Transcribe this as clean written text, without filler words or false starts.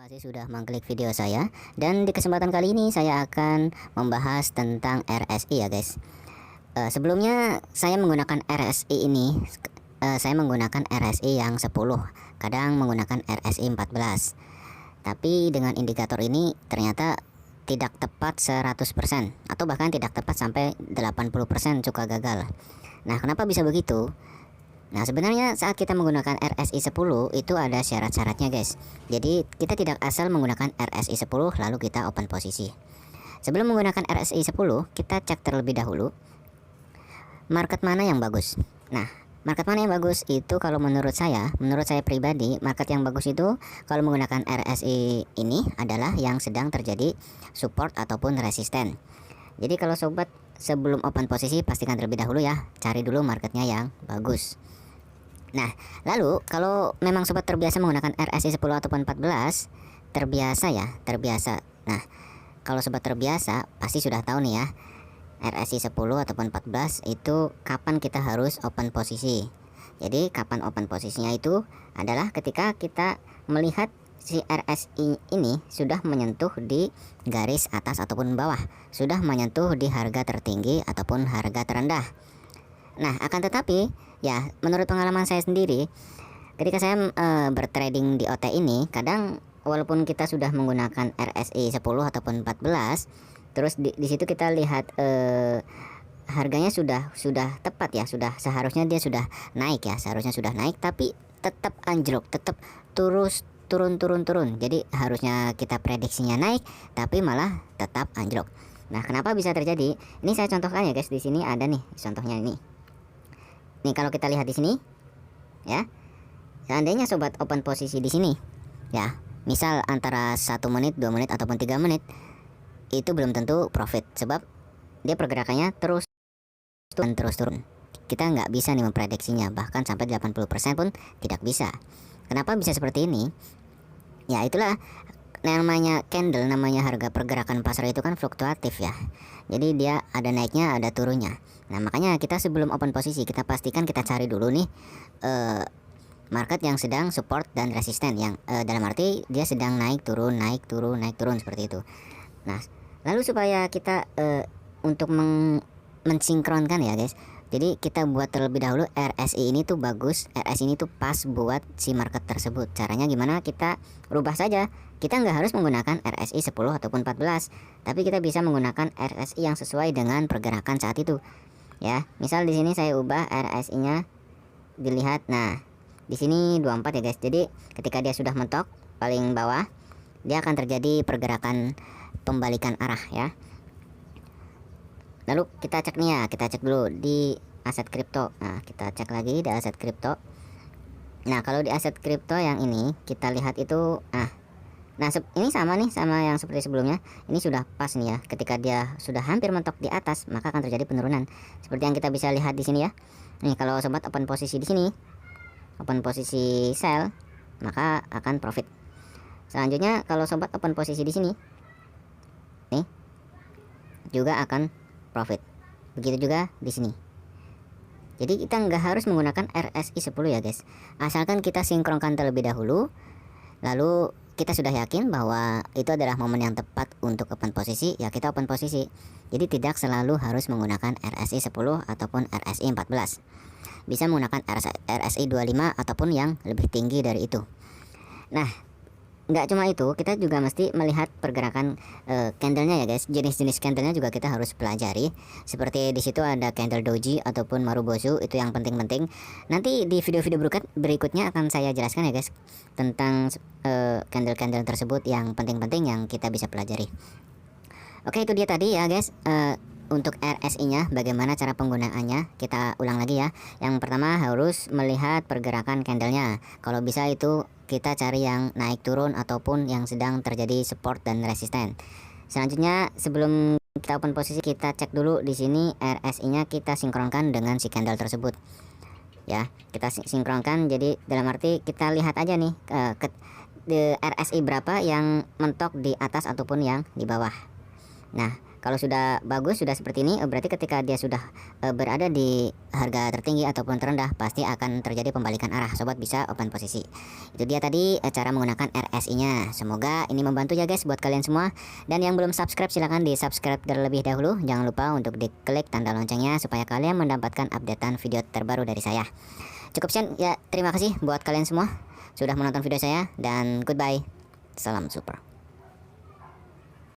kasih sudah mengklik video saya. Dan di kesempatan kali ini saya akan membahas tentang RSI ya guys. Sebelumnya saya menggunakan RSI ini, saya menggunakan RSI yang 10, kadang menggunakan RSI 14. Tapi dengan indikator ini ternyata tidak tepat 100% atau bahkan tidak tepat sampai 80% suka gagal. Nah, kenapa bisa begitu? Nah, sebenarnya saat kita menggunakan RSI 10 itu ada syarat-syaratnya guys. Jadi kita tidak asal menggunakan RSI 10 lalu kita open posisi. Sebelum menggunakan RSI 10, kita cek terlebih dahulu market mana yang bagus. Nah, market mana yang bagus itu kalau menurut saya pribadi, market yang bagus itu kalau menggunakan RSI ini adalah yang sedang terjadi support ataupun resisten. Jadi kalau sobat sebelum open posisi pastikan terlebih dahulu ya, cari dulu marketnya yang bagus. Nah, lalu kalau memang sobat terbiasa menggunakan RSI 10 ataupun 14, terbiasa. Nah, kalau sobat terbiasa pasti sudah tahu nih ya, RSI 10 ataupun 14 itu kapan kita harus open posisi. Jadi kapan open posisinya itu adalah ketika kita melihat si RSI ini sudah menyentuh di garis atas ataupun bawah, sudah menyentuh di harga tertinggi ataupun harga terendah. Nah, akan tetapi ya menurut pengalaman saya sendiri, ketika saya bertrading di OT ini, kadang walaupun kita sudah menggunakan RSI 10 ataupun 14, terus di situ kita lihat harganya sudah tepat ya, seharusnya dia sudah naik ya, tapi tetap anjlok, tetap turun. Jadi harusnya kita prediksinya naik tapi malah tetap anjlok. Nah, kenapa bisa terjadi? Ini saya contohkan ya guys, di sini ada nih contohnya ini. Nih kalau kita lihat di sini ya, seandainya sobat open posisi di sini ya, misal antara 1 menit, 2 menit ataupun 3 menit, itu belum tentu profit sebab dia pergerakannya terus turun. Kita nggak bisa nih memprediksinya, bahkan sampai 80% pun tidak bisa. Kenapa bisa seperti ini? Ya itulah namanya candle, namanya harga pergerakan pasar itu kan fluktuatif ya. Jadi dia ada naiknya, ada turunnya. Nah, makanya kita sebelum open posisi kita pastikan kita cari dulu nih market yang sedang support dan resisten, yang dalam arti dia sedang naik turun seperti itu. Nah, lalu supaya kita untuk mensinkronkan ya guys, jadi kita buat terlebih dahulu RSI ini tuh bagus, RSI ini tuh pas buat si market tersebut. Caranya gimana? Kita rubah saja. Kita nggak harus menggunakan RSI 10 ataupun 14, tapi kita bisa menggunakan RSI yang sesuai dengan pergerakan saat itu. Ya, misal di sini saya ubah RSI-nya, dilihat. Nah, di sini 24 ya guys. Jadi ketika dia sudah mentok paling bawah, dia akan terjadi pergerakan pembalikan arah ya. Lalu kita cek nih ya, kita cek dulu di aset kripto. Nah, kita cek lagi di aset kripto. Nah, kalau di aset kripto yang ini kita lihat itu ini sama nih, sama yang seperti sebelumnya. Ini sudah pas nih ya. Ketika dia sudah hampir mentok di atas, maka akan terjadi penurunan. Seperti yang kita bisa lihat di sini ya. Nih, kalau sobat open posisi di sini, open posisi sell, maka akan profit. Selanjutnya kalau sobat open posisi di sini, nih juga akan profit. Begitu juga di sini. Jadi kita nggak harus menggunakan RSI 10 ya guys. Asalkan kita sinkronkan terlebih dahulu, lalu kita sudah yakin bahwa itu adalah momen yang tepat untuk open posisi, ya kita open posisi. Jadi tidak selalu harus menggunakan RSI 10 ataupun RSI 14. Bisa menggunakan RSI 25 ataupun yang lebih tinggi dari itu. Nah, nggak cuma itu, kita juga mesti melihat pergerakan candlenya ya guys. Jenis-jenis candlenya juga kita harus pelajari. Seperti di situ ada candle doji ataupun marubozu, itu yang penting-penting. Nanti di video-video berikutnya akan saya jelaskan ya guys tentang candle-candle tersebut yang penting-penting yang kita bisa pelajari. Oke, itu dia tadi ya guys. Untuk RSI-nya bagaimana cara penggunaannya, kita ulang lagi ya. Yang pertama harus melihat pergerakan candlenya. Kalau bisa itu kita cari yang naik turun ataupun yang sedang terjadi support dan resisten. Selanjutnya sebelum kita open posisi, kita cek dulu di sini RSI-nya kita sinkronkan dengan si candle tersebut. Ya, kita sinkronkan. Jadi dalam arti kita lihat aja nih RSI berapa yang mentok di atas ataupun yang di bawah. Nah, Kalau sudah bagus, sudah seperti ini, berarti ketika dia sudah berada di harga tertinggi ataupun terendah, pasti akan terjadi pembalikan arah. Sobat bisa open posisi. Itu dia tadi cara menggunakan RSI-nya. Semoga ini membantu ya guys buat kalian semua. Dan yang belum subscribe silahkan di subscribe terlebih dahulu. Jangan lupa untuk diklik tanda loncengnya supaya kalian mendapatkan updatean video terbaru dari saya. Cukup sekian ya, terima kasih buat kalian semua sudah menonton video saya dan goodbye. Salam super.